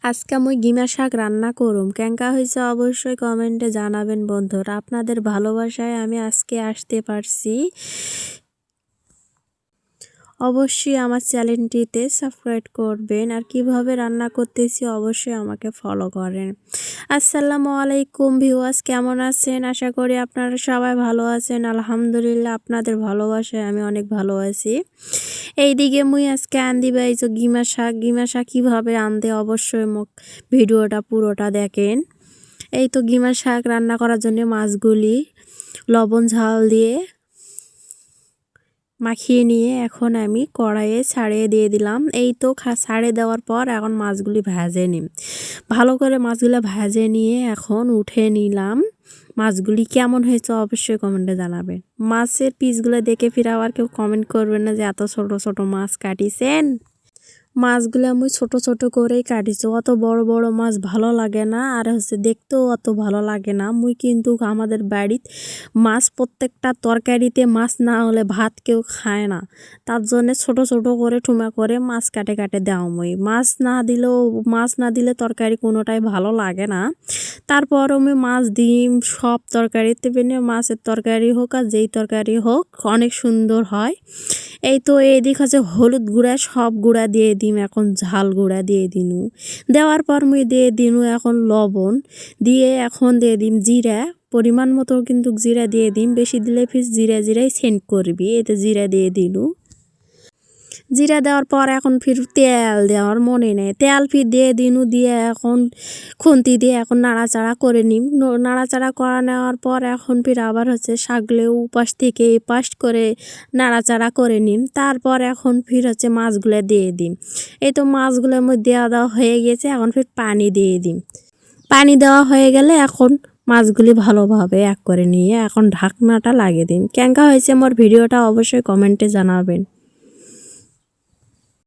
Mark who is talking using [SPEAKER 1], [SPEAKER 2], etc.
[SPEAKER 1] আজকে মুই গিমা শাক রান্না করুম কেঙ্কা হয়েছে অবশ্যই কমেন্টে জানাবেন বন্ধুরা। আপনাদের ভালোবাসায় আমি আজকে আসতে পারছি। অবশ্যই আমার চ্যানেলটিতে সাবস্ক্রাইব করবেন আর কিভাবে রান্না করতেছি অবশ্যই আমাকে ফলো করেন। আসসালামু আলাইকুম ভিউয়ার্স, কেমন আছেন? আশা করি আপনারা সবাই ভালো আছেন। আলহামদুলিল্লাহ, আপনাদের ভালোবাসায় আমি অনেক ভালো আছি। এইদিকে মুই আজকে আনদিবা এই যে গিমা শাক কীভাবে আনতে অবশ্যই মোক ভিডিওটা পুরোটা দেখেন। এই তো গিমা শাক রান্না করার জন্য মাছগুলি লবণ ঝাল দিয়ে মাখিয়ে নিয়ে এখন আমি কড়াইয়ে ছাড়িয়ে দিয়ে দিলাম। এই তো ছাড়িয়ে দেওয়ার পর এখন মাছগুলি ভেজে নিই। ভালো করে মাছগুলো ভেজে নিয়ে এখন উঠে নিলাম। মাছগুলি কেমন হয়েছে অবশ্যই কমেন্টে জানাবেন। মাছের পিসগুলো দেখে ফিরে আবার কেউ কমেন্ট করবেন না যে এত ছোট ছোট মাছ কাটিছেন। মাছগুলো আমি ছোট ছোট করেই কাটিছি, অত বড় বড় মাছ ভালো লাগে না, আর দেখতেও অত ভালো লাগে না। মুই কিন্তু আমাদের বাড়িতে মাছ প্রত্যেকটা তরকারিতে মাছ না হলে ভাত কেউ খায় না, তার জন্য ছোট ছোট করে ঠুমা করে মাছ কাটে কাটে দেওয়া। মুই মাছ না দিলে তরকারি কোনোটাই ভালো লাগে না। তারপর আমি মাছ ডিম সব তরকারিতে বেনে মাছের তরকারি হোক আর যেই তরকারি হোক অনেক সুন্দর হয়। এই তো এদিক হচ্ছে হলুদ গুঁড়া সব গুঁড়া দিয়ে দিম, এখন ঝাল গুঁড়া দিয়ে দিনু। দেওয়ার পর মুই দিয়ে দিনু এখন লবণ দিয়ে এখন দিয়ে দিম জিরা, পরিমাণ মতো কিন্তু জিরা দিয়ে দিম, বেশি দিলে ফিস জিরাই সেন্ট করবি। এতে জিরা দিয়ে দিনু। জিরা দেওয়ার পর এখন ফির তেল দেওয়ার মনে নেই, তেল ফির দিয়ে দিনু, দিয়ে এখন খুন্তি দিয়ে এখন নাড়াচাড়া করে নিম। নাড়াচাড়া করা নেওয়ার পর এখন ফির আবার শাকলে উপাস থেকে এপাশ করে নাড়াচাড়া করে নিম। তারপর এখন ফির মাছগুলো দিয়ে দিম। এই তো মাছগুলোর মধ্যে দেওয়া হয়ে গেছে, এখন ফির পানি দিয়ে দিম। পানি দেওয়া হয়ে গেলে এখন মাছগুলি ভালোভাবে এক করে নিয়ে এখন ঢাকনাটা লাগিয়ে দিন। কেঙ্কা হয়েছে মোর ভিডিওটা অবশ্যই কমেন্টে জানাবেন।